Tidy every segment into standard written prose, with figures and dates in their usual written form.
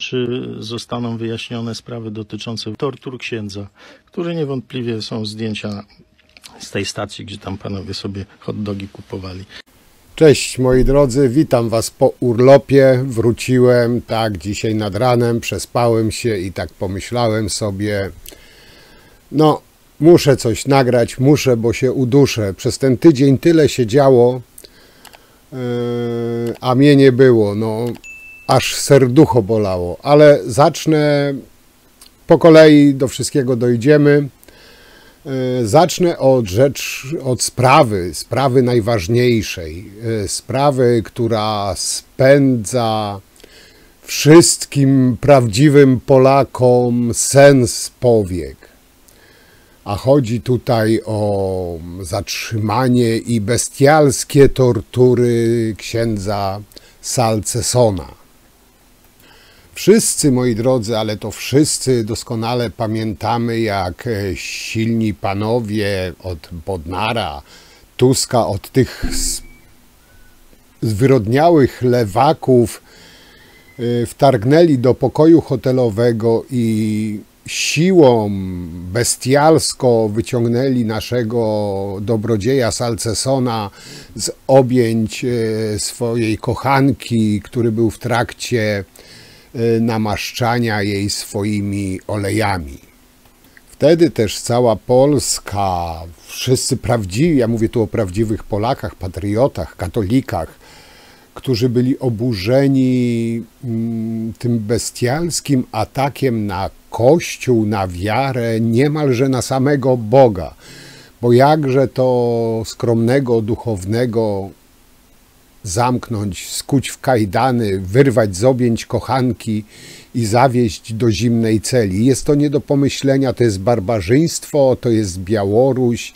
czy zostaną wyjaśnione sprawy dotyczące tortur księdza, które niewątpliwie są zdjęcia z tej stacji, gdzie tam panowie sobie hot dogi kupowali. Cześć moi drodzy, witam was po urlopie. Wróciłem tak dzisiaj nad ranem, przespałem się i tak pomyślałem sobie, no muszę coś nagrać, bo się uduszę. Przez ten tydzień tyle się działo, a mnie nie było, no aż serducho bolało, ale zacznę po kolei, do wszystkiego dojdziemy. Zacznę od sprawy najważniejszej, sprawy, która spędza wszystkim prawdziwym Polakom sen z powiek. A chodzi tutaj o zatrzymanie i bestialskie tortury księdza Salcesona. Wszyscy, moi drodzy, ale to wszyscy doskonale pamiętamy, jak silni panowie od Bodnara, Tuska, od tych zwyrodniałych lewaków wtargnęli do pokoju hotelowego i siłą bestialsko wyciągnęli naszego dobrodzieja Salcesona z objęć swojej kochanki, który był w trakcie namaszczania jej swoimi olejami. Wtedy też cała Polska, wszyscy prawdziwi, ja mówię tu o prawdziwych Polakach, patriotach, katolikach, którzy byli oburzeni tym bestialskim atakiem na Kościół, na wiarę, niemalże na samego Boga. Bo jakże to skromnego, duchownego zamknąć, skuć w kajdany, wyrwać z objęć kochanki i zawieźć do zimnej celi. Jest to nie do pomyślenia, to jest barbarzyństwo, to jest Białoruś,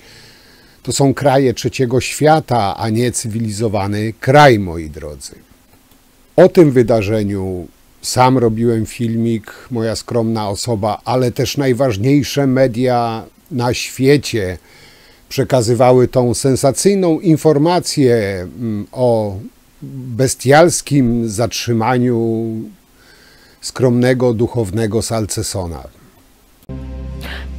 to są kraje trzeciego świata, a nie cywilizowany kraj, moi drodzy. O tym wydarzeniu sam robiłem filmik, moja skromna osoba, ale też najważniejsze media na świecie przekazywały tą sensacyjną informację o bestialskim zatrzymaniu skromnego, duchownego Salcesona.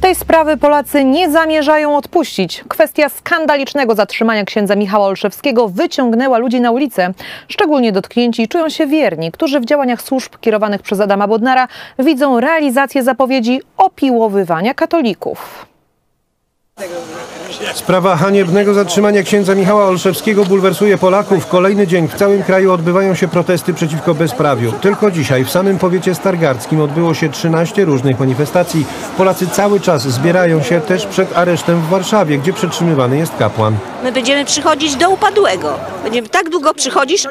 Tej sprawy Polacy nie zamierzają odpuścić. Kwestia skandalicznego zatrzymania księdza Michała Olszewskiego wyciągnęła ludzi na ulicę. Szczególnie dotknięci czują się wierni, którzy w działaniach służb kierowanych przez Adama Bodnara widzą realizację zapowiedzi opiłowywania katolików. Sprawa haniebnego zatrzymania księdza Michała Olszewskiego bulwersuje Polaków. Kolejny dzień w całym kraju odbywają się protesty przeciwko bezprawiu. Tylko dzisiaj w samym powiecie stargardzkim odbyło się 13 różnych manifestacji. Polacy cały czas zbierają się też przed aresztem w Warszawie, gdzie przetrzymywany jest kapłan. My będziemy przychodzić do upadłego. Będziemy tak długo przychodzić,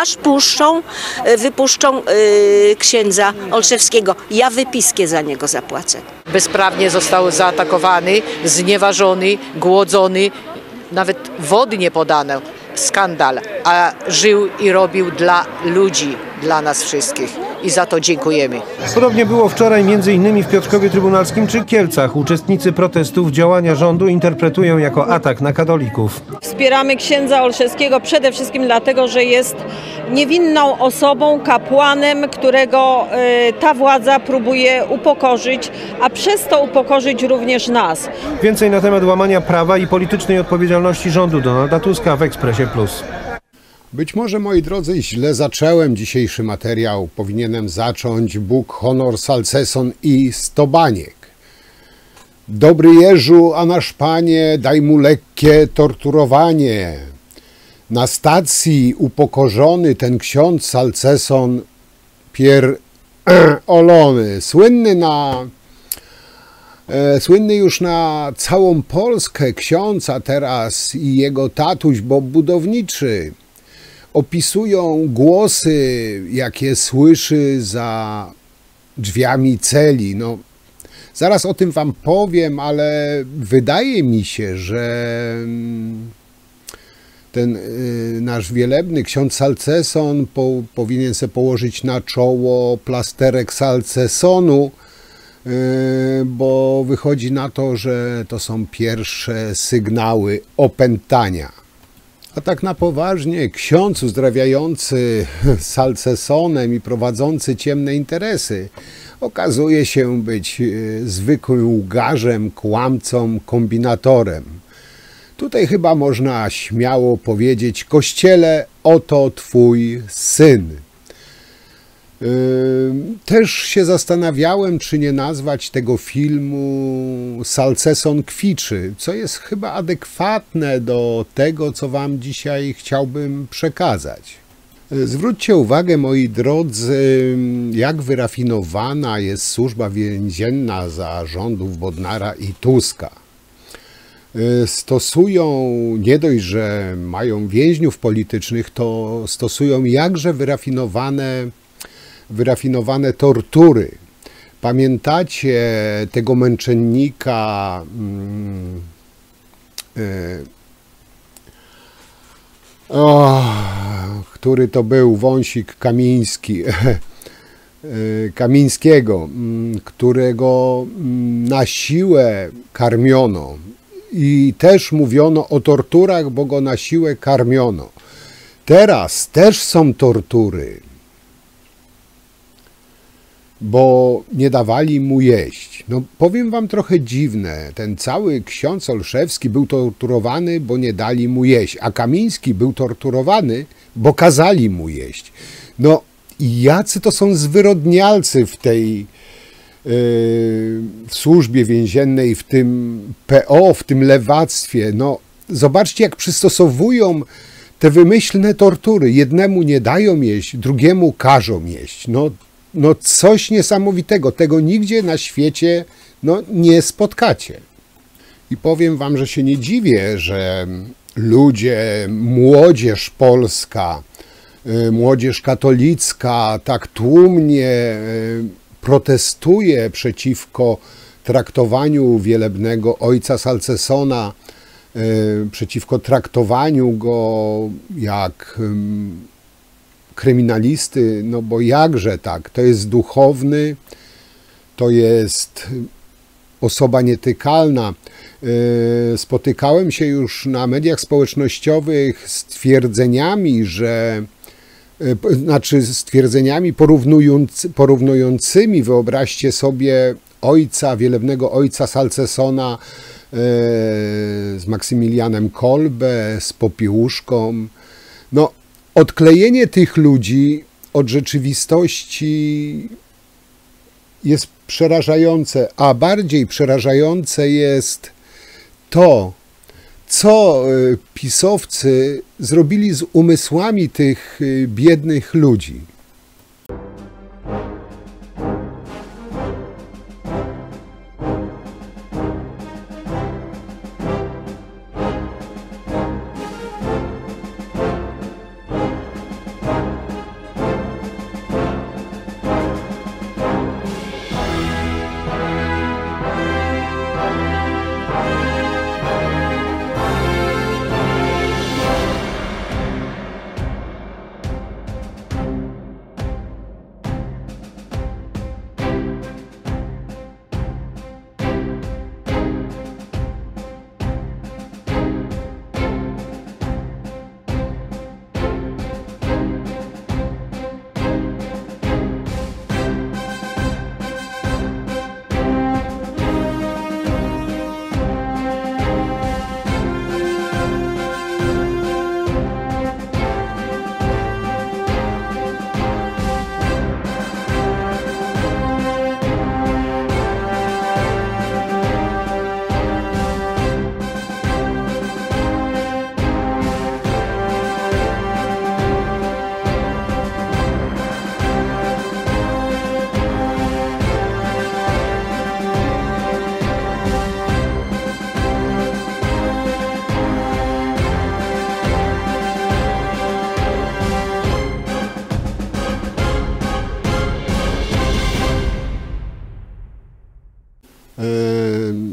aż wypuszczą księdza Olszewskiego. Ja wypiskę za niego zapłacę. Bezprawnie został zaatakowany, znieważony, głodzony, nawet wody nie podano. Skandal, a żył i robił dla ludzi, dla nas wszystkich i za to dziękujemy. Podobnie było wczoraj m.in. w Piotrkowie Trybunalskim czy Kielcach. Uczestnicy protestów działania rządu interpretują jako atak na katolików. Wspieramy księdza Olszewskiego przede wszystkim dlatego, że jest niewinną osobą, kapłanem, którego ta władza próbuje upokorzyć, a przez to upokorzyć również nas. Więcej na temat łamania prawa i politycznej odpowiedzialności rządu Donalda Tuska w Ekspresie Plus. Być może, moi drodzy, źle zacząłem dzisiejszy materiał. Powinienem zacząć Bóg, honor, Salceson i 100 baniek. Dobry Jeżu, a nasz Panie, daj mu lekkie torturowanie. Na stacji upokorzony ten ksiądz Salceson olony, słynny już na całą Polskę ksiądz, a teraz i jego tatuś, bo budowniczy, opisują głosy, jakie słyszy za drzwiami celi. No, zaraz o tym wam powiem, ale wydaje mi się, że ten nasz wielebny ksiądz Salceson powinien sobie położyć na czoło plasterek Salcesonu, bo wychodzi na to, że to są pierwsze sygnały opętania. A tak na poważnie, ksiądz uzdrawiający salcesonem i prowadzący ciemne interesy okazuje się być zwykłym łgarzem, kłamcą, kombinatorem. Tutaj chyba można śmiało powiedzieć: Kościele, oto twój syn. Też się zastanawiałem, czy nie nazwać tego filmu Salceson kwiczy, co jest chyba adekwatne do tego, co wam dzisiaj chciałbym przekazać. Zwróćcie uwagę, moi drodzy, jak wyrafinowana jest służba więzienna za rządów Bodnara i Tuska. Stosują, nie dość, że mają więźniów politycznych, to stosują jakże wyrafinowane tortury. Pamiętacie tego męczennika, który to był, wąsik Kamińskiego, którego na siłę karmiono. I też mówiono o torturach, bo go na siłę karmiono. Teraz też są tortury, bo nie dawali mu jeść. No, powiem wam, trochę dziwne. Ten cały ksiądz Olszewski był torturowany, bo nie dali mu jeść, a Kamiński był torturowany, bo kazali mu jeść. No, jacy to są zwyrodnialcy w tej w służbie więziennej, w tym PO, w tym lewactwie. No, zobaczcie, jak przystosowują te wymyślne tortury. Jednemu nie dają jeść, drugiemu każą jeść. No coś niesamowitego. Tego nigdzie na świecie nie spotkacie. I powiem wam, że się nie dziwię, że ludzie, młodzież polska, młodzież katolicka tak tłumnie protestuje przeciwko traktowaniu wielebnego ojca Salcesona, przeciwko traktowaniu go jak kryminalisty, no bo jakże tak, to jest duchowny, to jest osoba nietykalna. Spotykałem się już na mediach społecznościowych z twierdzeniami, porównującymi, wyobraźcie sobie, wielebnego ojca Salcesona z Maksymilianem Kolbe, z Popiełuszką. No, odklejenie tych ludzi od rzeczywistości jest przerażające, a bardziej przerażające jest to, co pisowcy zrobili z umysłami tych biednych ludzi.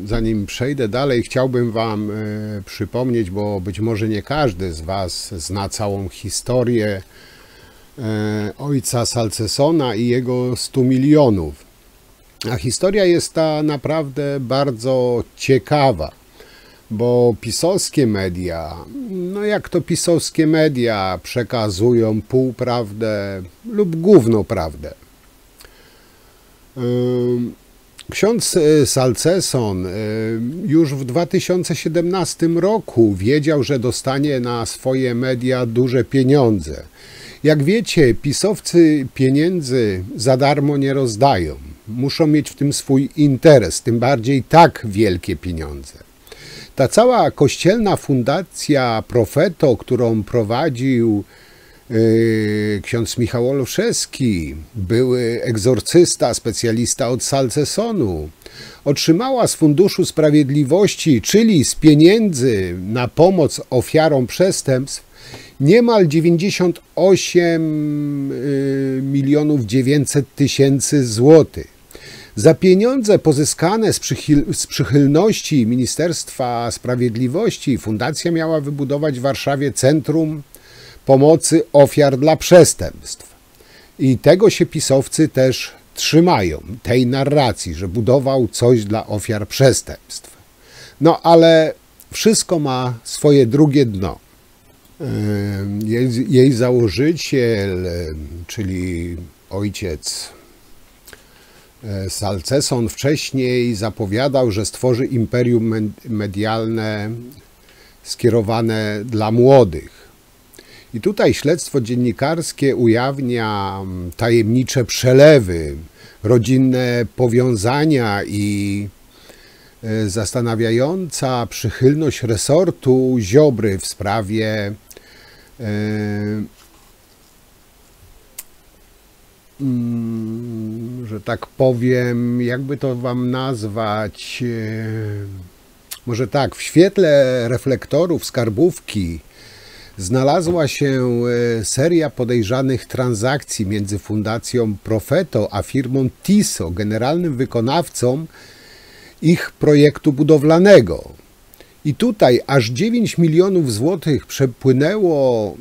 Zanim przejdę dalej, chciałbym wam przypomnieć, bo być może nie każdy z was zna całą historię ojca Salcesona i jego 100 milionów. A historia jest ta naprawdę bardzo ciekawa. bo pisowskie media, no jak to pisowskie media, przekazują półprawdę lub gówno prawdę. Ksiądz Salceson już w 2017 roku wiedział, że dostanie na swoje media duże pieniądze. Jak wiecie, pisowcy pieniędzy za darmo nie rozdają. Muszą mieć w tym swój interes, tym bardziej tak wielkie pieniądze. Ta cała kościelna fundacja Profeto, którą prowadził ksiądz Michał Olszewski, były egzorcysta, specjalista od Salcesonu, otrzymała z Funduszu Sprawiedliwości, czyli z pieniędzy na pomoc ofiarom przestępstw, niemal 98 900 000 złotych. Za pieniądze pozyskane z przychylności Ministerstwa Sprawiedliwości fundacja miała wybudować w Warszawie Centrum Pomocy Ofiar dla Przestępstw. I tego się pisowcy też trzymają, tej narracji, że budował coś dla ofiar przestępstw. No ale wszystko ma swoje drugie dno. Jej założyciel, czyli ojciec Salceson, wcześniej zapowiadał, że stworzy imperium medialne skierowane dla młodych. I tutaj śledztwo dziennikarskie ujawnia tajemnicze przelewy, rodzinne powiązania i zastanawiająca przychylność resortu Ziobry w sprawie że tak powiem, jakby to wam nazwać, może tak, w świetle reflektorów skarbówki znalazła się seria podejrzanych transakcji między Fundacją Profeto a firmą TISO, generalnym wykonawcą ich projektu budowlanego. I tutaj aż 9 milionów złotych przepłynęło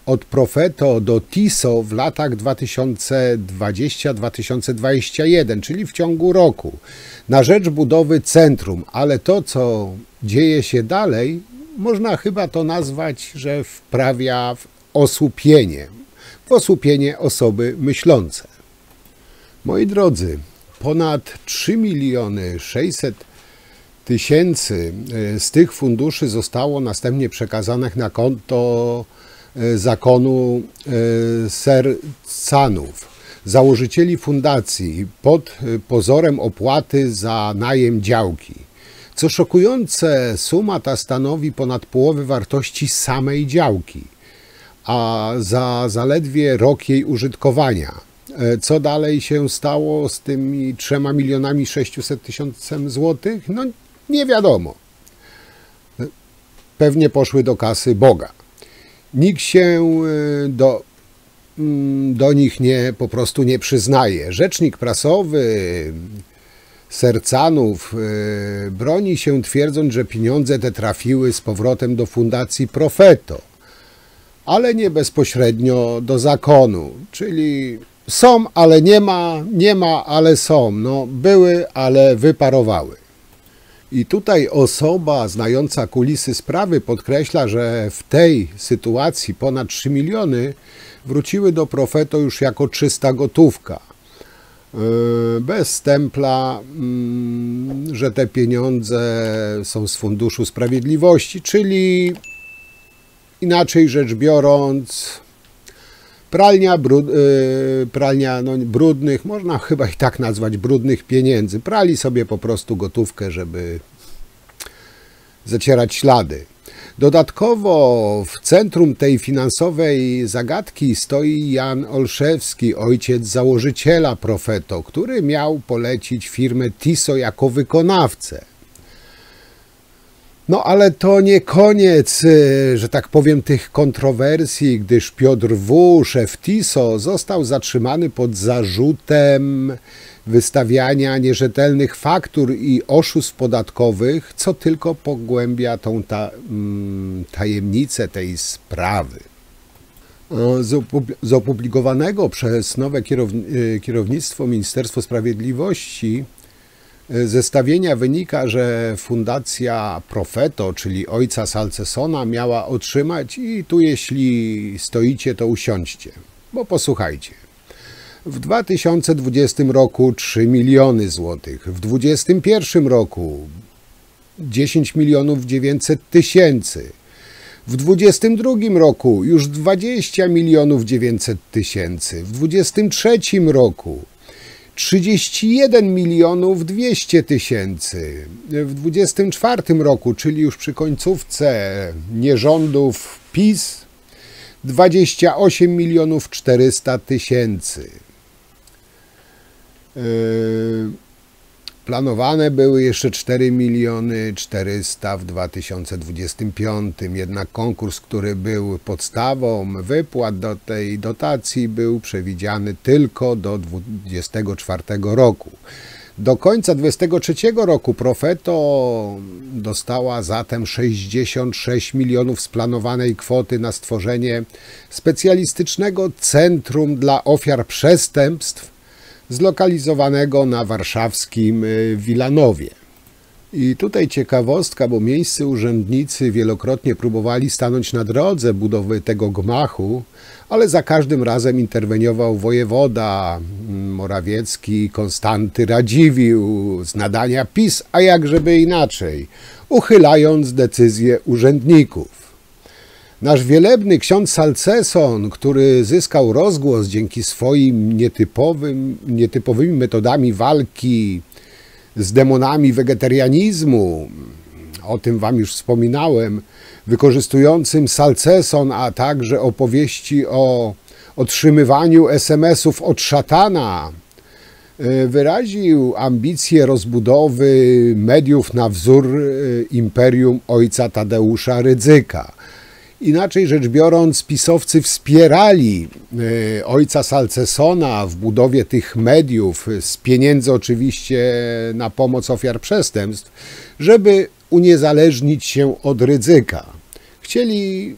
od Profeto do TISO w latach 2020-2021, czyli w ciągu roku, na rzecz budowy centrum. Ale to, co dzieje się dalej, można chyba to nazwać, że wprawia w osłupienie osoby myślące. Moi drodzy, ponad 3 600 000 z tych funduszy zostało następnie przekazanych na konto zakonu Sercanów, założycieli fundacji, pod pozorem opłaty za najem działki. Co szokujące, suma ta stanowi ponad połowę wartości samej działki, a za zaledwie rok jej użytkowania. Co dalej się stało z tymi 3 600 000 złotych? No nie wiadomo. Pewnie poszły do kasy Boga. Nikt się do nich po prostu nie przyznaje. Rzecznik prasowy Sercanów broni się, twierdząc, że pieniądze te trafiły z powrotem do Fundacji Profeto, ale nie bezpośrednio do zakonu, czyli są, ale nie ma, ale są. No, były, ale wyparowały. I tutaj osoba znająca kulisy sprawy podkreśla, że w tej sytuacji ponad 3 miliony wróciły do Profeto już jako czysta gotówka. Bez stempla, że te pieniądze są z Funduszu Sprawiedliwości, czyli inaczej rzecz biorąc, pralnia brudnych, można chyba i tak nazwać brudnych pieniędzy. Prali sobie po prostu gotówkę, żeby zacierać ślady. Dodatkowo w centrum tej finansowej zagadki stoi Jan Olszewski, ojciec założyciela Profeto, który miał polecić firmę TISO jako wykonawcę. No ale to nie koniec, że tak powiem, tych kontrowersji, gdyż Piotr W., szef TISO, został zatrzymany pod zarzutem wystawiania nierzetelnych faktur i oszustw podatkowych, co tylko pogłębia tą tajemnicę tej sprawy. Z opublikowanego przez nowe kierownictwo Ministerstwa Sprawiedliwości Z zestawienia wynika, że Fundacja Profeto, czyli ojca Salcesona, miała otrzymać, i tu jeśli stoicie, to usiądźcie, bo posłuchajcie. W 2020 roku 3 miliony złotych, w 2021 roku 10 milionów 900 tysięcy, w 2022 roku już 20 milionów 900 tysięcy, w 2023 roku 31 milionów 200 tysięcy, w 2024 roku, czyli już przy końcówce nierządów PiS, 28 milionów 400 tysięcy. Planowane były jeszcze 4 miliony 400 w 2025, jednak konkurs, który był podstawą wypłat do tej dotacji, był przewidziany tylko do 2024 roku. Do końca 2023 roku Profeto dostała zatem 66 milionów z planowanej kwoty na stworzenie specjalistycznego centrum dla ofiar przestępstw zlokalizowanego na warszawskim Wilanowie. I tutaj ciekawostka, bo miejscy urzędnicy wielokrotnie próbowali stanąć na drodze budowy tego gmachu, ale za każdym razem interweniował wojewoda Morawiecki, Konstanty Radziwiłł z nadania PiS, a jakżeby inaczej, uchylając decyzje urzędników. Nasz wielebny ksiądz Salceson, który zyskał rozgłos dzięki swoim nietypowymi metodami walki z demonami wegetarianizmu, o tym wam już wspominałem, wykorzystującym Salceson, a także opowieści o otrzymywaniu SMS-ów od szatana, wyraził ambicje rozbudowy mediów na wzór imperium ojca Tadeusza Rydzyka. Inaczej rzecz biorąc, pisowcy wspierali ojca Salcesona w budowie tych mediów, z pieniędzy oczywiście na pomoc ofiar przestępstw, żeby uniezależnić się od Rydzyka. Chcieli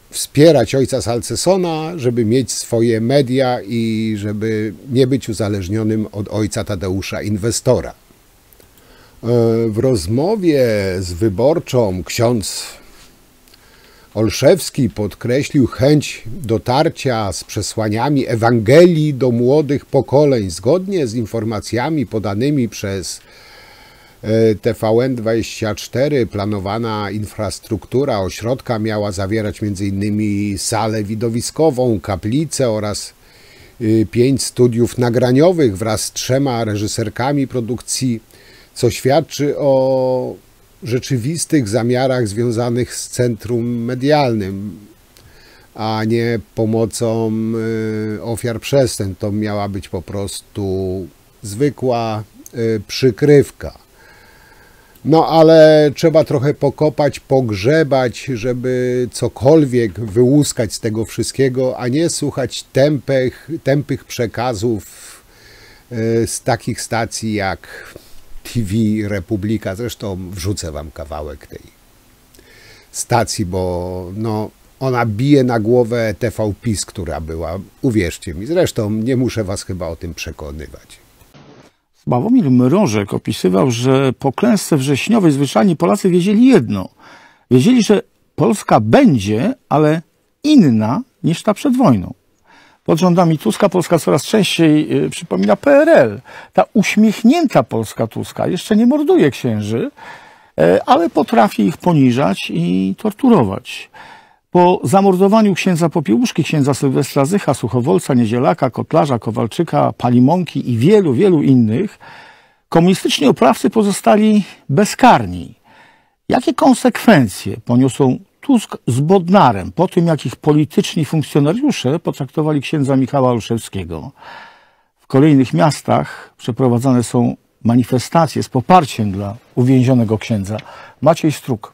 wspierać ojca Salcesona, żeby mieć swoje media i żeby nie być uzależnionym od ojca Tadeusza Inwestora. W rozmowie z Wyborczą ksiądz Olszewski podkreślił chęć dotarcia z przesłaniami Ewangelii do młodych pokoleń. Zgodnie z informacjami podanymi przez TVN24 planowana infrastruktura ośrodka miała zawierać m.in. salę widowiskową, kaplicę oraz 5 studiów nagraniowych wraz z 3 reżyserkami produkcji, co świadczy o rzeczywistych zamiarach związanych z centrum medialnym, a nie pomocą ofiar przestępstw. To miała być po prostu zwykła przykrywka. No ale trzeba trochę pokopać, pogrzebać, żeby cokolwiek wyłuskać z tego wszystkiego, a nie słuchać tępych przekazów z takich stacji jak TV Republika. Zresztą wrzucę wam kawałek tej stacji, bo no, ona bije na głowę TV PiS, która była, uwierzcie mi. Zresztą nie muszę was chyba o tym przekonywać. Sławomir Mrożek opisywał, że po klęsce wrześniowej zwyczajni Polacy wiedzieli jedno. Wiedzieli, że Polska będzie, ale inna niż ta przed wojną. Pod rządami Tuska Polska coraz częściej przypomina PRL. Ta uśmiechnięta Polska Tuska jeszcze nie morduje księży, ale potrafi ich poniżać i torturować. Po zamordowaniu księdza Popiełuszki, księdza Sylwestra Zycha, Suchowolca, Niedzielaka, Kotlarza, Kowalczyka, Palimonki i wielu, wielu innych, komunistyczni oprawcy pozostali bezkarni. Jakie konsekwencje poniosą Tusk z Bodnarem po tym, jak ich polityczni funkcjonariusze potraktowali księdza Michała Olszewskiego? W kolejnych miastach przeprowadzane są manifestacje z poparciem dla uwięzionego księdza. Maciej Struk.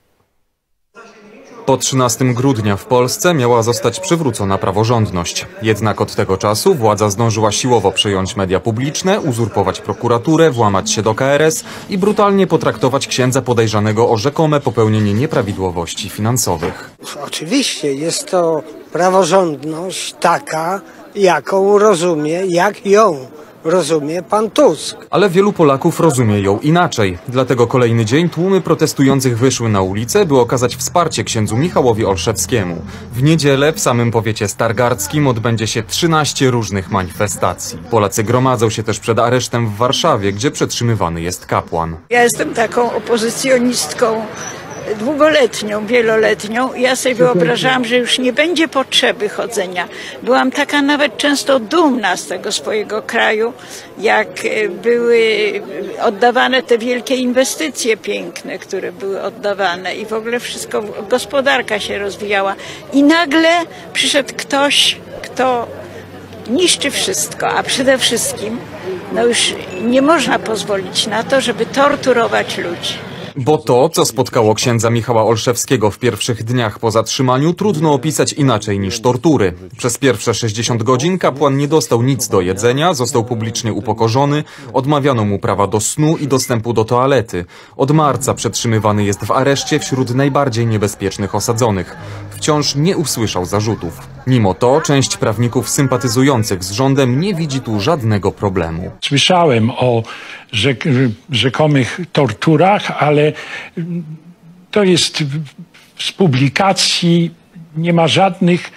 Po 13 grudnia w Polsce miała zostać przywrócona praworządność. Jednak od tego czasu władza zdążyła siłowo przejąć media publiczne, uzurpować prokuraturę, włamać się do KRS i brutalnie potraktować księdza podejrzanego o rzekome popełnienie nieprawidłowości finansowych. Oczywiście jest to praworządność taka, jaką rozumie, jak ją rozumie pan Tusk. Ale wielu Polaków rozumie ją inaczej. Dlatego kolejny dzień tłumy protestujących wyszły na ulicę, by okazać wsparcie księdzu Michałowi Olszewskiemu. W niedzielę w samym powiecie stargardzkim odbędzie się 13 różnych manifestacji. Polacy gromadzą się też przed aresztem w Warszawie, gdzie przetrzymywany jest kapłan. Ja jestem taką opozycjonistką długoletnią, wieloletnią. Ja sobie wyobrażałam, że już nie będzie potrzeby chodzenia. Byłam taka nawet często dumna z tego swojego kraju, jak były oddawane te wielkie inwestycje piękne, które były oddawane i w ogóle wszystko, gospodarka się rozwijała. I nagle przyszedł ktoś, kto niszczy wszystko, a przede wszystkim no już nie można pozwolić na to, żeby torturować ludzi. Bo to, co spotkało księdza Michała Olszewskiego w pierwszych dniach po zatrzymaniu, trudno opisać inaczej niż tortury. Przez pierwsze 60 godzin kapłan nie dostał nic do jedzenia, został publicznie upokorzony, odmawiano mu prawa do snu i dostępu do toalety. Od marca przetrzymywany jest w areszcie wśród najbardziej niebezpiecznych osadzonych. Wciąż nie usłyszał zarzutów. Mimo to część prawników sympatyzujących z rządem nie widzi tu żadnego problemu. Słyszałem o rzekomych torturach, ale to jest z publikacji, nie ma żadnych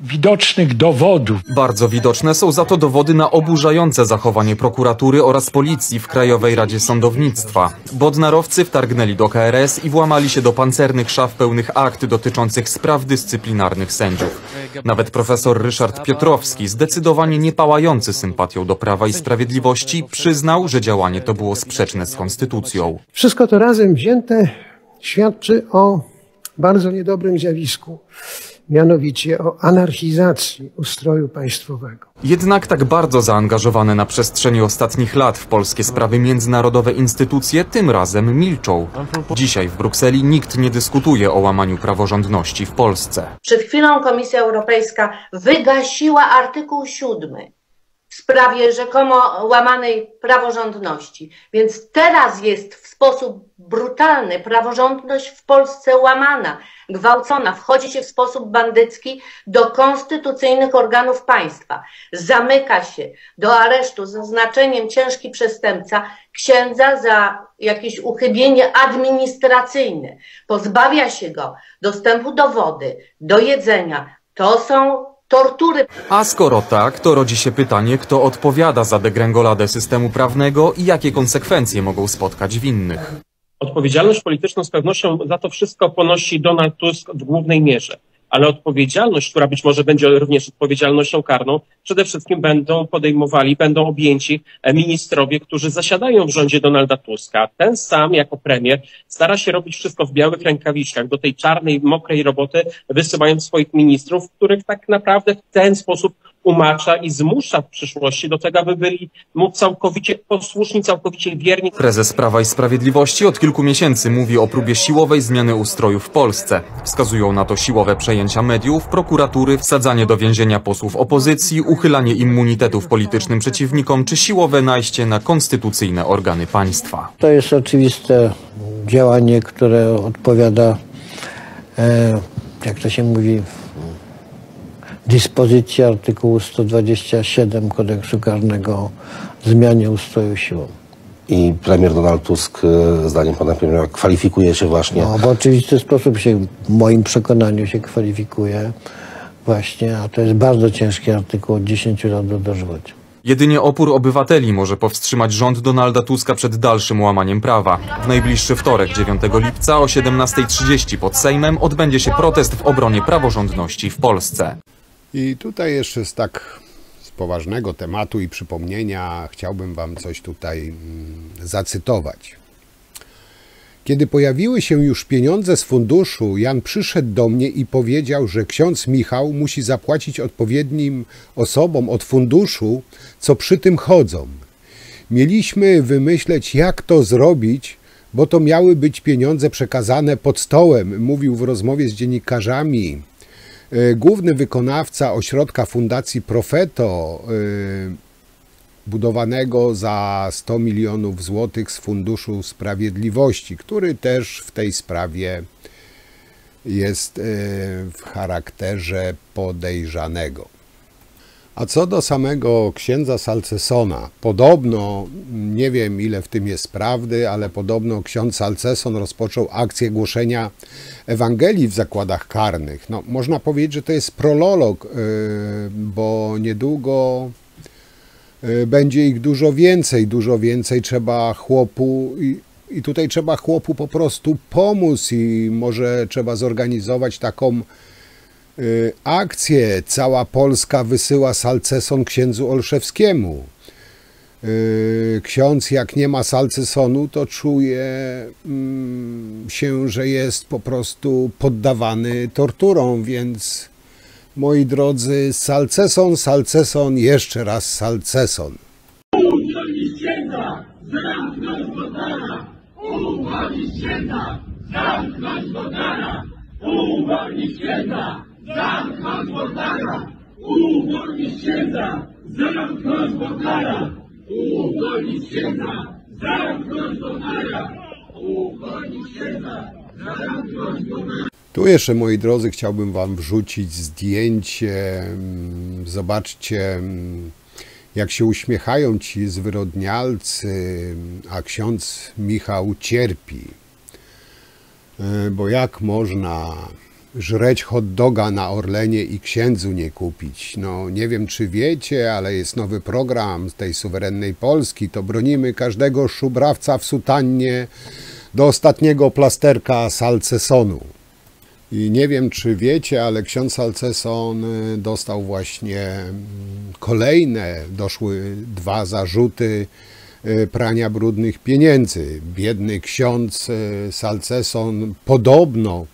widocznych dowodów. Bardzo widoczne są za to dowody na oburzające zachowanie prokuratury oraz policji w Krajowej Radzie Sądownictwa. Bodnarowcy wtargnęli do KRS i włamali się do pancernych szaf pełnych akt dotyczących spraw dyscyplinarnych sędziów. Nawet profesor Ryszard Piotrowski, zdecydowanie nie pałający sympatią do Prawa i Sprawiedliwości, przyznał, że działanie to było sprzeczne z konstytucją. Wszystko to razem wzięte świadczy o bardzo niedobrym zjawisku. Mianowicie o anarchizacji ustroju państwowego. Jednak tak bardzo zaangażowane na przestrzeni ostatnich lat w polskie sprawy międzynarodowe instytucje tym razem milczą. Dzisiaj w Brukseli nikt nie dyskutuje o łamaniu praworządności w Polsce. Przed chwilą Komisja Europejska wygasiła artykuł 7 w sprawie rzekomo łamanej praworządności. Więc teraz jest w sposób brutalny praworządność w Polsce łamana, gwałcona, wchodzi się w sposób bandycki do konstytucyjnych organów państwa. Zamyka się do aresztu z oznaczeniem ciężki przestępca księdza za jakieś uchybienie administracyjne. Pozbawia się go dostępu do wody, do jedzenia. To są tortury. A skoro tak, to rodzi się pytanie, kto odpowiada za degrengoladę systemu prawnego i jakie konsekwencje mogą spotkać winnych. Odpowiedzialność polityczną z pewnością za to wszystko ponosi Donald Tusk w głównej mierze. Ale odpowiedzialność, która być może będzie również odpowiedzialnością karną, przede wszystkim będą objęci ministrowie, którzy zasiadają w rządzie Donalda Tuska. Ten sam jako premier stara się robić wszystko w białych rękawiczkach, do tej czarnej, mokrej roboty, wysyłając swoich ministrów, których tak naprawdę w ten sposób umacza i zmusza w przyszłości do tego, aby byli mu całkowicie posłuszni, całkowicie wierni. Prezes Prawa i Sprawiedliwości od kilku miesięcy mówi o próbie siłowej zmiany ustroju w Polsce. Wskazują na to siłowe przejęcia mediów, prokuratury, wsadzanie do więzienia posłów opozycji, uchylanie immunitetów politycznym przeciwnikom czy siłowe najście na konstytucyjne organy państwa. To jest oczywiste działanie, które odpowiada, jak to się mówi, dyspozycji artykułu 127 Kodeksu Karnego o zmianie ustroju siłą. I premier Donald Tusk, zdaniem pana premiera, kwalifikuje się właśnie... No, w oczywisty sposób się, w moim przekonaniu, się kwalifikuje właśnie, a to jest bardzo ciężki artykuł, od 10 lat do dożywocia. Jedynie opór obywateli może powstrzymać rząd Donalda Tuska przed dalszym łamaniem prawa. W najbliższy wtorek, 9 lipca o 17:30 pod Sejmem odbędzie się protest w obronie praworządności w Polsce. I tutaj jeszcze z poważnego tematu i przypomnienia chciałbym wam coś tutaj zacytować. Kiedy pojawiły się już pieniądze z funduszu, Jan przyszedł do mnie i powiedział, że ksiądz Michał musi zapłacić odpowiednim osobom od funduszu, co przy tym chodzą. Mieliśmy wymyśleć, jak to zrobić, bo to miały być pieniądze przekazane pod stołem, mówił w rozmowie z dziennikarzami główny wykonawca ośrodka Fundacji Profeto, budowanego za 100 milionów złotych z Funduszu Sprawiedliwości, który też w tej sprawie jest w charakterze podejrzanego. A co do samego księdza Salcesona, podobno, nie wiem ile w tym jest prawdy, ale podobno ksiądz Salceson rozpoczął akcję głoszenia Ewangelii w zakładach karnych. No, można powiedzieć, że to jest prolog, bo niedługo będzie ich dużo więcej trzeba chłopu i tutaj trzeba chłopu po prostu pomóc i może trzeba zorganizować taką akcję. Cała Polska wysyła Salceson księdzu Olszewskiemu. Ksiądz jak nie ma Salcesonu, to czuje się, że jest po prostu poddawany torturom, więc moi drodzy, Salceson, Salceson, jeszcze raz Salceson. Uwolnić księdza, zamknąć Bogdana! Uwolnić księdza, zamknąć Bogdana! Uwolnić księdza, zamknąć Bogdana! Uwolnić księdza, zamknąć Bogdana! Uwolnić księdza, zamknąć Bogdana! Uwolnić księdza, zamknąć Bogdana! Tu jeszcze, moi drodzy, chciałbym wam wrzucić zdjęcie. Zobaczcie, jak się uśmiechają ci zwyrodnialcy, a ksiądz Michał cierpi. Bo jak można żreć hot doga na Orlenie i księdzu nie kupić? No nie wiem, czy wiecie, ale jest nowy program z tej suwerennej Polski. To bronimy każdego szubrawca w sutannie do ostatniego plasterka Salcesonu. I nie wiem, czy wiecie, ale ksiądz Salceson dostał właśnie kolejne, doszły 2 zarzuty prania brudnych pieniędzy. Biedny ksiądz Salceson podobno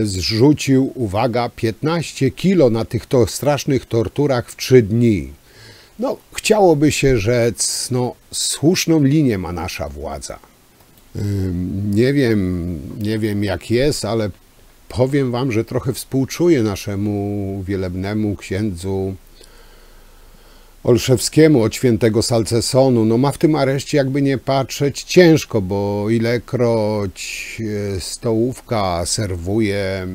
zrzucił, uwaga, 15 kilo na tych strasznych torturach w 3 dni. No, chciałoby się rzec, no, słuszną linię ma nasza władza. Nie wiem jak jest, ale powiem wam, że trochę współczuję naszemu wielebnemu księdzu Olszewskiemu od świętego Salcesonu. No ma w tym areszcie, jakby nie patrzeć, ciężko, bo ilekroć stołówka serwuje,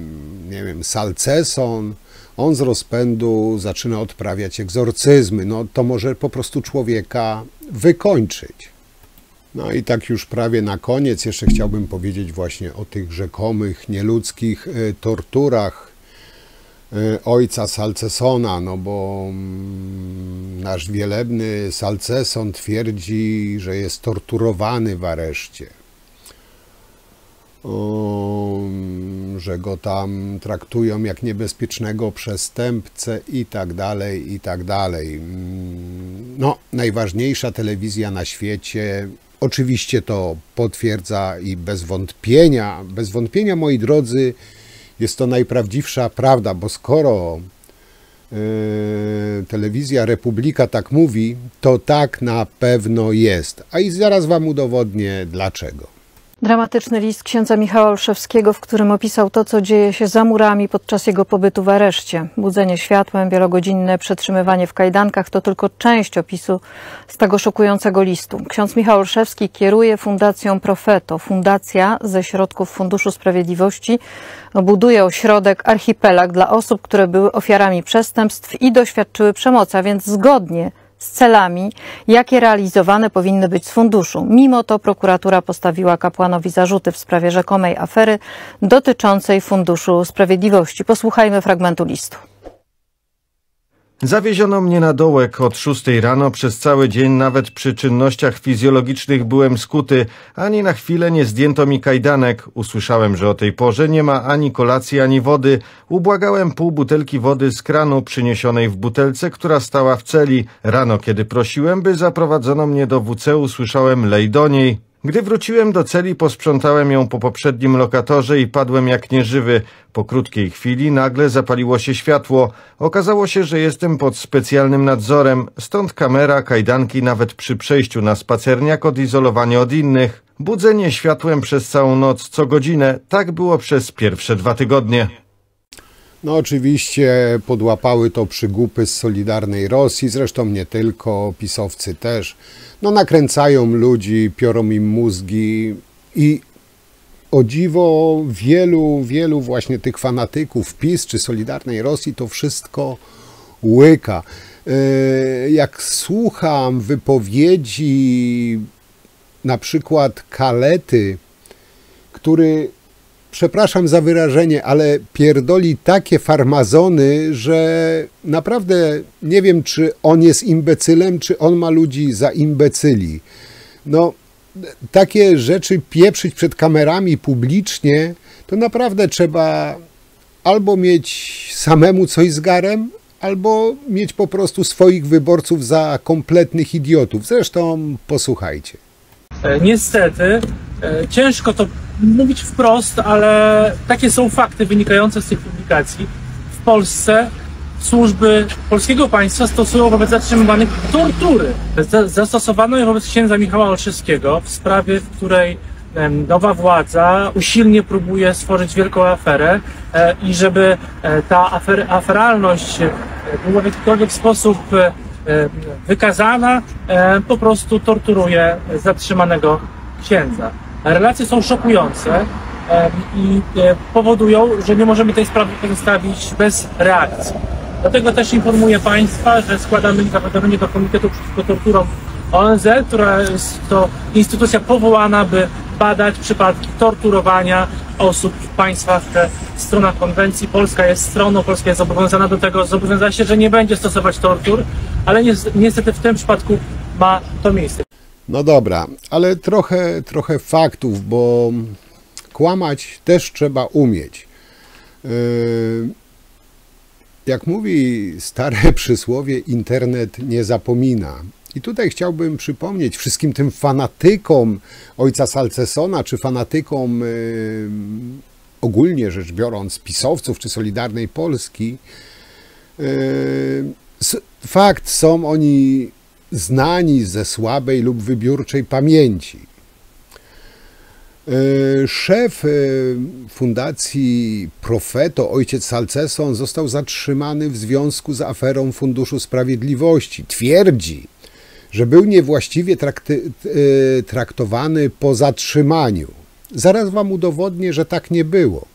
nie wiem, Salceson, on z rozpędu zaczyna odprawiać egzorcyzmy. No to może po prostu człowieka wykończyć. No i tak już prawie na koniec jeszcze chciałbym powiedzieć właśnie o tych rzekomych, nieludzkich torturach ojca Salcesona, no bo nasz wielebny Salceson twierdzi, że jest torturowany w areszcie, że go tam traktują jak niebezpiecznego przestępcę i tak dalej, i tak dalej. No, najważniejsza telewizja na świecie oczywiście to potwierdza i bez wątpienia, moi drodzy, jest to najprawdziwsza prawda, bo skoro telewizja Republika tak mówi, to tak na pewno jest. A i zaraz wam udowodnię dlaczego. Dramatyczny list księdza Michała Olszewskiego, w którym opisał to, co dzieje się za murami podczas jego pobytu w areszcie. Budzenie światłem, wielogodzinne przetrzymywanie w kajdankach to tylko część opisu z tego szokującego listu. Ksiądz Michał Olszewski kieruje Fundacją Profeto. Fundacja ze środków Funduszu Sprawiedliwości buduje ośrodek Archipelag dla osób, które były ofiarami przestępstw i doświadczyły przemocy, a więc zgodnie z celami, jakie realizowane powinny być z funduszu. Mimo to prokuratura postawiła kapłanowi zarzuty w sprawie rzekomej afery dotyczącej Funduszu Sprawiedliwości. Posłuchajmy fragmentu listu. Zawieziono mnie na dołek od 6 rano. Przez cały dzień, nawet przy czynnościach fizjologicznych, byłem skuty. Ani na chwilę nie zdjęto mi kajdanek. Usłyszałem, że o tej porze nie ma ani kolacji, ani wody. Ubłagałem pół butelki wody z kranu przyniesionej w butelce, która stała w celi. Rano, kiedy prosiłem, by zaprowadzono mnie do WC, usłyszałem: lej do niej. Gdy wróciłem do celi, posprzątałem ją po poprzednim lokatorze i padłem jak nieżywy. Po krótkiej chwili nagle zapaliło się światło. Okazało się, że jestem pod specjalnym nadzorem, stąd kamera, kajdanki, nawet przy przejściu na spacerniak, odizolowanie od innych. Budzenie światłem przez całą noc, co godzinę. Tak było przez pierwsze 2 tygodnie. No oczywiście podłapały to przygłupy z Solidarnej Rosji, zresztą nie tylko, pisowcy też. No nakręcają ludzi, piorą im mózgi i o dziwo wielu właśnie tych fanatyków PiS czy Solidarnej Rosji to wszystko łyka. Jak słucham wypowiedzi na przykład Kalety, który, przepraszam za wyrażenie, ale pierdoli takie farmazony, że naprawdę nie wiem, czy on jest imbecylem, czy on ma ludzi za imbecyli. No, takie rzeczy pieprzyć przed kamerami publicznie, to naprawdę trzeba albo mieć samemu coś z garem, albo mieć po prostu swoich wyborców za kompletnych idiotów. Zresztą posłuchajcie. Niestety, ciężko to mówić wprost, ale takie są fakty wynikające z tych publikacji. W Polsce służby polskiego państwa stosują wobec zatrzymywanych tortury. Zastosowano je wobec księdza Michała Olszewskiego w sprawie, w której nowa władza usilnie próbuje stworzyć wielką aferę i żeby ta aferalność była w jakikolwiek sposób wykazana, po prostu torturuje zatrzymanego księdza. Relacje są szokujące i powodują, że nie możemy tej sprawy pozostawić bez reakcji. Dlatego też informuję Państwa, że składamy zawiadomienie do Komitetu Przeciwko Torturom ONZ, która jest to instytucja powołana, by badać przypadki torturowania osób w państwach, stronach konwencji. Polska jest stroną, Polska jest zobowiązana do tego, zobowiązała się, że nie będzie stosować tortur, ale niestety w tym przypadku ma to miejsce. No dobra, ale trochę faktów, bo kłamać też trzeba umieć. Jak mówi stare przysłowie, internet nie zapomina. I tutaj chciałbym przypomnieć wszystkim tym fanatykom ojca Salcesona, czy fanatykom ogólnie rzecz biorąc pisowców, czy Solidarnej Polski. Fakt, są oni znani ze słabej lub wybiórczej pamięci. Szef fundacji Profeto, ojciec Salceson, został zatrzymany w związku z aferą Funduszu Sprawiedliwości. Twierdzi, że był niewłaściwie traktowany po zatrzymaniu. Zaraz wam udowodnię, że tak nie było.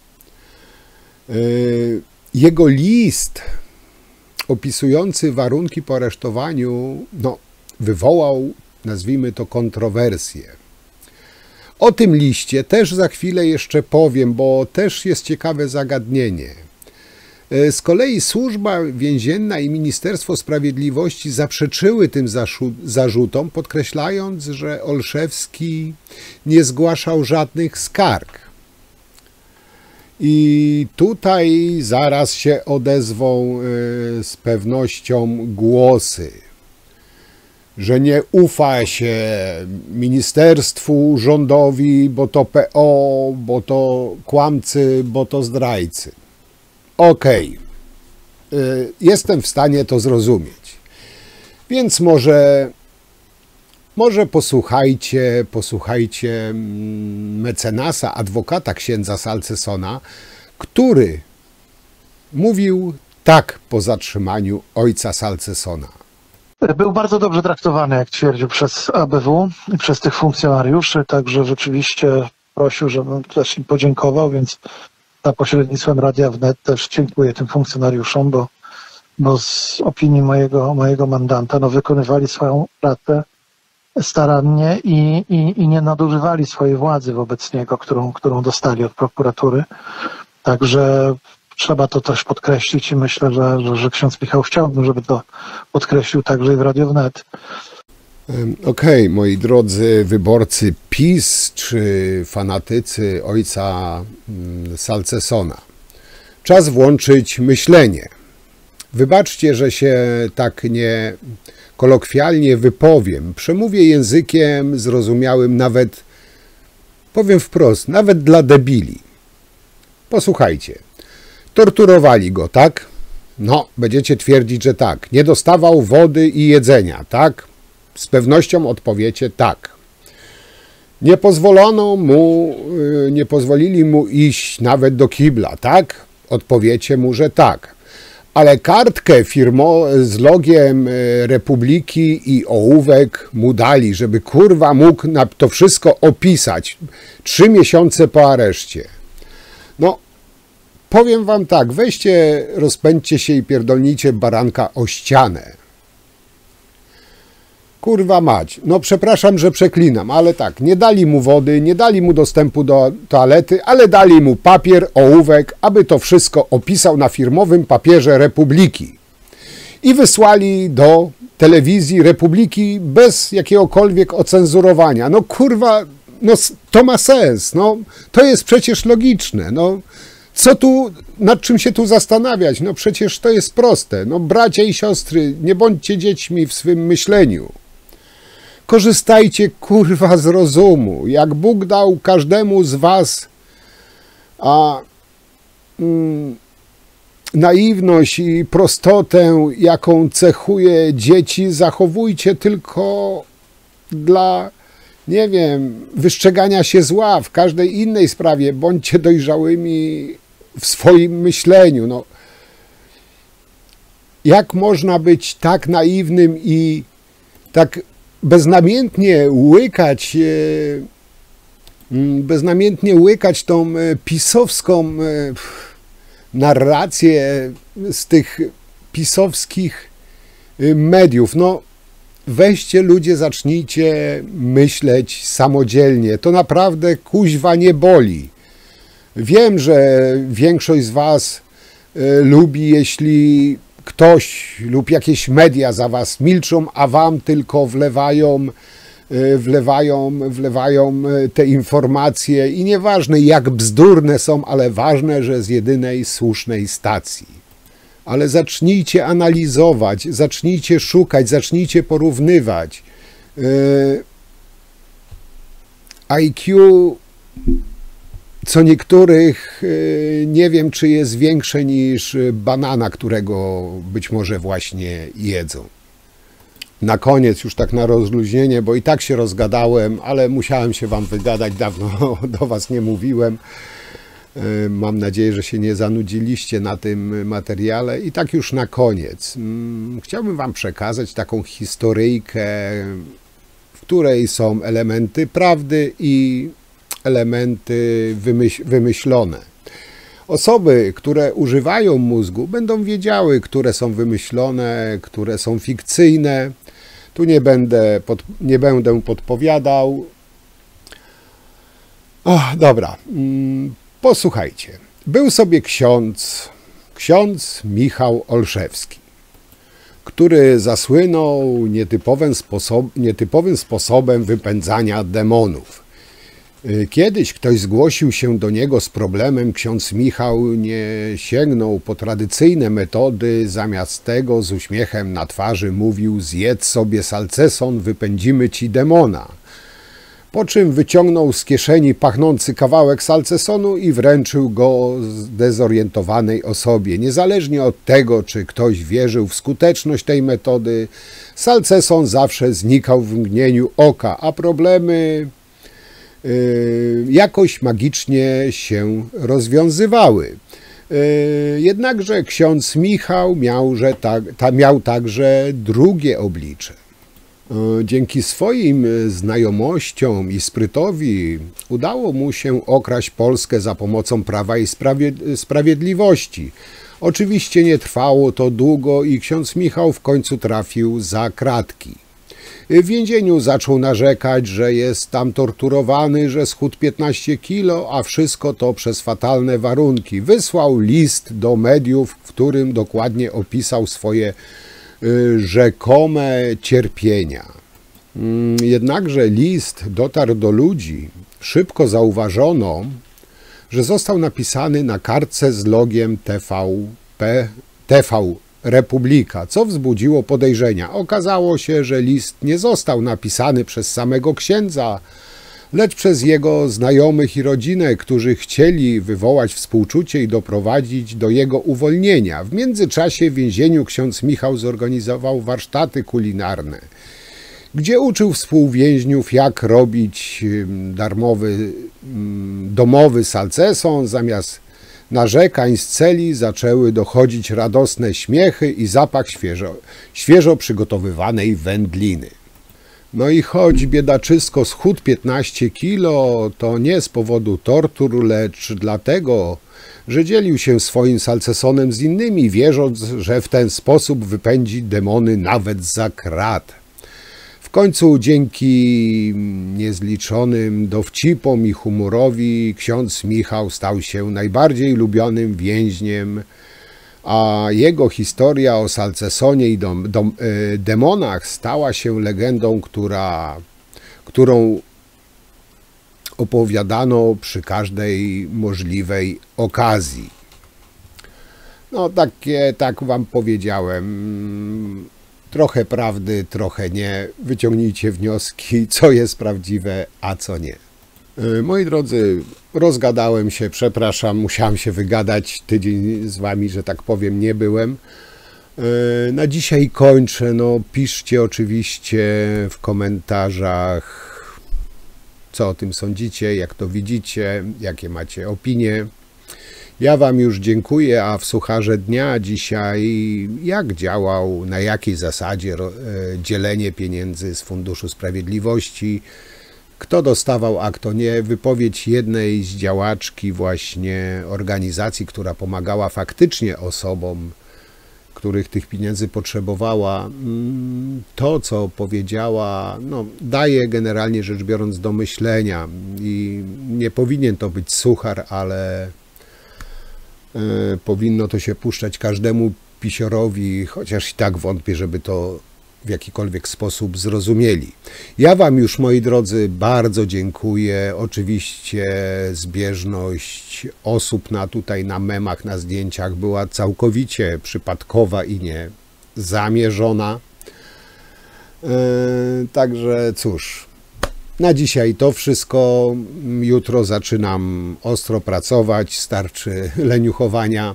Jego list opisujący warunki po aresztowaniu wywołał, nazwijmy to, kontrowersję. O tym liście też za chwilę jeszcze powiem, bo też jest ciekawe zagadnienie. Z kolei Służba Więzienna i Ministerstwo Sprawiedliwości zaprzeczyły tym zarzutom, podkreślając, że Olszewski nie zgłaszał żadnych skarg. I tutaj zaraz się odezwą z pewnością głosy, że nie ufa się ministerstwu, rządowi, bo to PO, bo to kłamcy, bo to zdrajcy. Okej, jestem w stanie to zrozumieć. Więc może posłuchajcie mecenasa, adwokata księdza Salcesona, który mówił tak po zatrzymaniu ojca Salcesona. Był bardzo dobrze traktowany, jak twierdził, przez ABW i przez tych funkcjonariuszy, także rzeczywiście prosił, żebym też im podziękował, więc za pośrednictwem Radia Wnet też dziękuję tym funkcjonariuszom, bo z opinii mojego mandanta wykonywali swoją pracę starannie i nie nadużywali swojej władzy wobec niego, którą dostali od prokuratury. Także trzeba to też podkreślić i myślę, że ksiądz Michał chciałbym, żeby to podkreślił także i w Radiu Wnet. Okej, moi drodzy wyborcy PiS czy fanatycy ojca Salcesona. Czas włączyć myślenie. Wybaczcie, że się tak nie kolokwialnie wypowiem. Przemówię językiem zrozumiałym nawet, powiem wprost, nawet dla debili. Posłuchajcie. Torturowali go, tak? No, będziecie twierdzić, że tak. Nie dostawał wody i jedzenia, tak? Z pewnością odpowiecie tak. Nie pozwolili mu iść nawet do kibla, tak? Odpowiecie mu, że tak. Ale kartkę z logiem Republiki i ołówek mu dali, żeby kurwa mógł to wszystko opisać 3 miesiące po areszcie. No, powiem wam tak, weźcie, rozpędźcie się i pierdolnijcie baranka o ścianę. Kurwa mać, no przepraszam, że przeklinam, ale tak, nie dali mu wody, nie dali mu dostępu do toalety, ale dali mu papier, ołówek, aby to wszystko opisał na firmowym papierze Republiki. I wysłali do telewizji Republiki bez jakiegokolwiek ocenzurowania. No kurwa, no to ma sens, no to jest przecież logiczne, no co tu, nad czym się tu zastanawiać, no przecież to jest proste, no bracia i siostry, nie bądźcie dziećmi w swym myśleniu. Korzystajcie, kurwa, z rozumu. Jak Bóg dał każdemu z was naiwność i prostotę, jaką cechuje dzieci, zachowujcie tylko dla, nie wiem, wystrzegania się zła w każdej innej sprawie. Bądźcie dojrzałymi w swoim myśleniu. No, jak można być tak naiwnym i tak beznamiętnie łykać tą pisowską narrację z tych pisowskich mediów. No weźcie ludzie, zacznijcie myśleć samodzielnie. To naprawdę kuźwa nie boli. Wiem, że większość z was lubi, jeśli ktoś lub jakieś media za was milczą, a wam tylko wlewają te informacje i nieważne jak bzdurne są, ale ważne, że z jedynej słusznej stacji. Ale zacznijcie analizować, zacznijcie szukać, zacznijcie porównywać. IQ co niektórych nie wiem, czy jest większe niż banana, którego być może właśnie jedzą. Na koniec, już tak na rozluźnienie, bo i tak się rozgadałem, ale musiałem się wam wygadać, dawno do was nie mówiłem. Mam nadzieję, że się nie zanudziliście na tym materiale. I tak już na koniec. Chciałbym wam przekazać taką historyjkę, w której są elementy prawdy i elementy wymyślone. Osoby, które używają mózgu, będą wiedziały, które są wymyślone, które są fikcyjne. Tu nie będę podpowiadał. Dobra, posłuchajcie. Był sobie ksiądz Michał Olszewski, który zasłynął nietypowym sposobem wypędzania demonów. Kiedyś ktoś zgłosił się do niego z problemem, ksiądz Michał nie sięgnął po tradycyjne metody, zamiast tego z uśmiechem na twarzy mówił: zjedz sobie salceson, wypędzimy ci demona. Po czym wyciągnął z kieszeni pachnący kawałek salcesonu i wręczył go zdezorientowanej osobie. Niezależnie od tego, czy ktoś wierzył w skuteczność tej metody, salceson zawsze znikał w mgnieniu oka, a problemy jakoś magicznie się rozwiązywały. Jednakże ksiądz Michał miał także drugie oblicze. Dzięki swoim znajomościom i sprytowi udało mu się okraść Polskę za pomocą Prawa i Sprawiedliwości. Oczywiście nie trwało to długo i ksiądz Michał w końcu trafił za kratki. W więzieniu zaczął narzekać, że jest tam torturowany, że schudł 15 kilo, a wszystko to przez fatalne warunki. Wysłał list do mediów, w którym dokładnie opisał swoje rzekome cierpienia. Jednakże list dotarł do ludzi. Szybko zauważono, że został napisany na kartce z logiem TV Republika, co wzbudziło podejrzenia. Okazało się, że list nie został napisany przez samego księdza, lecz przez jego znajomych i rodzinę, którzy chcieli wywołać współczucie i doprowadzić do jego uwolnienia. W międzyczasie w więzieniu ksiądz Michał zorganizował warsztaty kulinarne, gdzie uczył współwięźniów, jak robić domowy salceson. Zamiast narzekań z celi zaczęły dochodzić radosne śmiechy i zapach świeżo przygotowywanej wędliny. No i choć biedaczysko schudł 15 kilo, to nie z powodu tortur, lecz dlatego, że dzielił się swoim salcesonem z innymi, wierząc, że w ten sposób wypędzi demony nawet za krat. W końcu dzięki niezliczonym dowcipom i humorowi ksiądz Michał stał się najbardziej lubionym więźniem, a jego historia o salcesonie i demonach stała się legendą, którą opowiadano przy każdej możliwej okazji. No tak wam powiedziałem, trochę prawdy, trochę nie. Wyciągnijcie wnioski, co jest prawdziwe, a co nie. Moi drodzy, rozgadałem się, przepraszam, musiałem się wygadać, tydzień z wami, że tak powiem, nie byłem. Na dzisiaj kończę, no piszcie oczywiście w komentarzach, co o tym sądzicie, jak to widzicie, jakie macie opinie. Ja wam już dziękuję, a w Sucharze Dnia dzisiaj jak działał, na jakiej zasadzie dzielenie pieniędzy z Funduszu Sprawiedliwości, kto dostawał, a kto nie. Wypowiedź jednej z działaczki właśnie organizacji, która pomagała faktycznie osobom, których tych pieniędzy potrzebowała. To, co powiedziała, no, daje generalnie rzecz biorąc do myślenia i nie powinien to być suchar, ale powinno to się puszczać każdemu pisiorowi, chociaż i tak wątpię, żeby to w jakikolwiek sposób zrozumieli. Ja wam już, moi drodzy, bardzo dziękuję. Oczywiście zbieżność osób tutaj na memach, na zdjęciach była całkowicie przypadkowa i nie zamierzona. Także cóż, na dzisiaj to wszystko. Jutro zaczynam ostro pracować, starczy leniuchowania.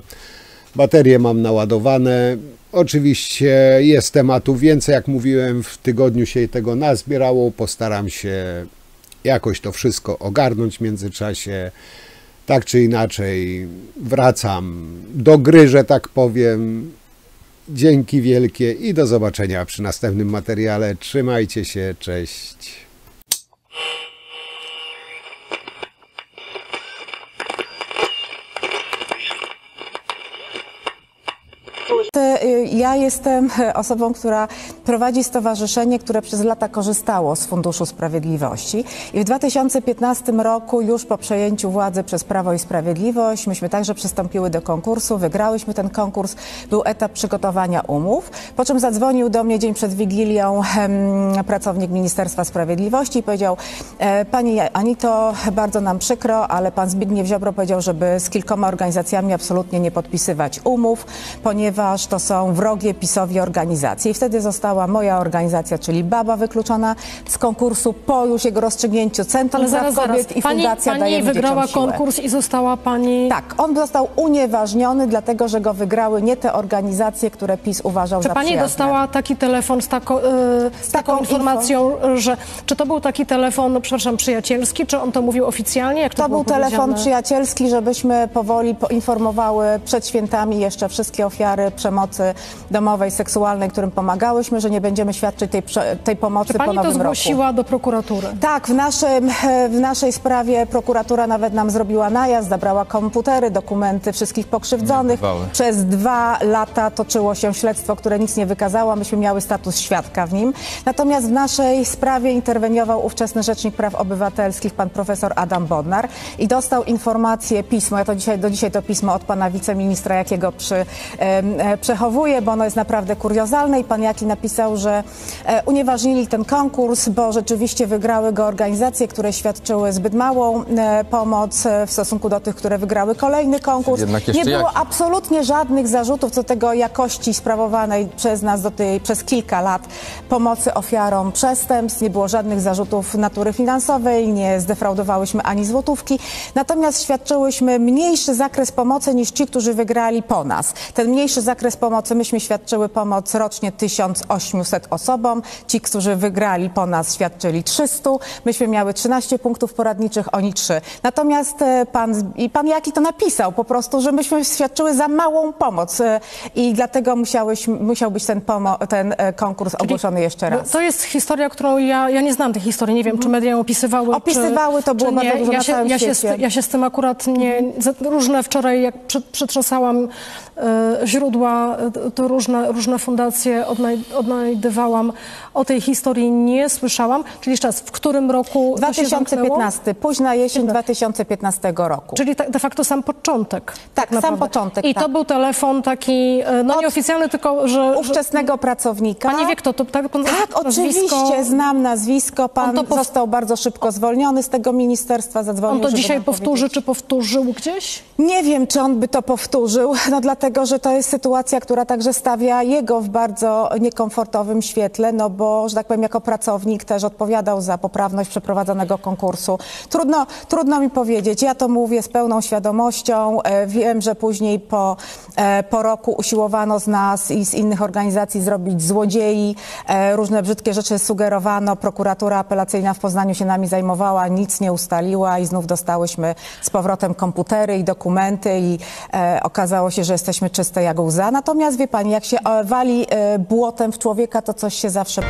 Baterie mam naładowane. Oczywiście jest tematów więcej, jak mówiłem, w tygodniu się tego nazbierało. Postaram się jakoś to wszystko ogarnąć w międzyczasie. Tak czy inaczej wracam do gry, że tak powiem. Dzięki wielkie i do zobaczenia przy następnym materiale. Trzymajcie się, cześć. Ja jestem osobą, która prowadzi stowarzyszenie, które przez lata korzystało z Funduszu Sprawiedliwości i w 2015 roku, już po przejęciu władzy przez Prawo i Sprawiedliwość, myśmy także przystąpiły do konkursu, wygrałyśmy ten konkurs, był etap przygotowania umów, po czym zadzwonił do mnie dzień przed Wigilią pracownik Ministerstwa Sprawiedliwości i powiedział: Pani Anito, bardzo nam przykro, ale pan Zbigniew Ziobro powiedział, żeby z kilkoma organizacjami absolutnie nie podpisywać umów, ponieważ to są wrogie PiS-owi organizacje. I wtedy została moja organizacja, czyli BABA, wykluczona z konkursu po już jego rozstrzygnięciu. Centrum Praw Kobiet i Fundacja Dajemy Dzieciom wygrała Siłę. konkurs i została pani... Tak, on został unieważniony, dlatego że go wygrały nie te organizacje, które PiS uważał za przyjazne. Czy pani dostała taki telefon z taką informacją, że... Czy to był taki telefon, przepraszam, przyjacielski, czy on to mówił oficjalnie? Jak to był telefon przyjacielski, żebyśmy powoli poinformowały przed świętami jeszcze wszystkie ofiary przemocy domowej, seksualnej, którym pomagałyśmy, że nie będziemy świadczyć tej pomocy po nowym roku. Czy pani to zgłosiła do prokuratury? Tak, w naszej sprawie prokuratura nawet nam zrobiła najazd, zabrała komputery, dokumenty wszystkich pokrzywdzonych. Przez 2 lata toczyło się śledztwo, które nic nie wykazało, myśmy miały status świadka w nim. Natomiast w naszej sprawie interweniował ówczesny Rzecznik Praw Obywatelskich, pan profesor Adam Bodnar, i dostał informację, pismo, ja to do dzisiaj to pismo od pana wiceministra Jakiego przechowuję, bo ono jest naprawdę kuriozalne, i pan Jaki napisał, że unieważnili ten konkurs, bo rzeczywiście wygrały go organizacje, które świadczyły zbyt małą pomoc w stosunku do tych, które wygrały kolejny konkurs. Nie było absolutnie żadnych zarzutów co do tego jakości sprawowanej przez nas przez kilka lat pomocy ofiarom przestępstw. Nie było żadnych zarzutów natury finansowej, nie zdefraudowałyśmy ani złotówki. Natomiast świadczyłyśmy mniejszy zakres pomocy niż ci, którzy wygrali po nas. Ten mniejszy zakres pomocy, myśmy świadczyły pomoc rocznie 1800 800 osobom. Ci, którzy wygrali po nas, świadczyli 300. Myśmy miały 13 punktów poradniczych, oni 3. Natomiast pan Jaki to napisał po prostu, że myśmy świadczyły za małą pomoc i dlatego musiał być ten konkurs ogłoszony jeszcze raz. To jest historia, którą ja nie znam tej historii. Nie wiem, czy media ją opisywały. Opisywały, to było bardzo dużo na całym świecie. Ja się z tym akurat różne wczoraj, jak przetrzasałam źródła, to różne fundacje odnajdywałam. O tej historii nie słyszałam. Czyli jeszcze raz, w którym roku 2015, późna jesień 2015 roku. Czyli de facto sam początek. Tak, sam początek. I to był telefon taki, nieoficjalny, tylko że... Ówczesnego pracownika. Pani wie, kto to? Tak, oczywiście, znam nazwisko. Pan został bardzo szybko zwolniony z tego ministerstwa, zadzwonił. On to dzisiaj powtórzy, czy powtórzył gdzieś? Nie wiem, czy on by to powtórzył, no dlatego, że to jest sytuacja, która także stawia jego w bardzo niekomfortowym świetle, no bo, że tak powiem, jako pracownik też odpowiadał za poprawność przeprowadzonego konkursu. Trudno mi powiedzieć. Ja to mówię z pełną świadomością. Wiem, że później po roku usiłowano z nas i z innych organizacji zrobić złodziei. Różne brzydkie rzeczy sugerowano. Prokuratura apelacyjna w Poznaniu się nami zajmowała, nic nie ustaliła i znów dostałyśmy z powrotem komputery i dokumenty i okazało się, że jesteśmy czyste jak łza. Natomiast wie pani, jak się wali błotem w człowieka, to coś się zawsze...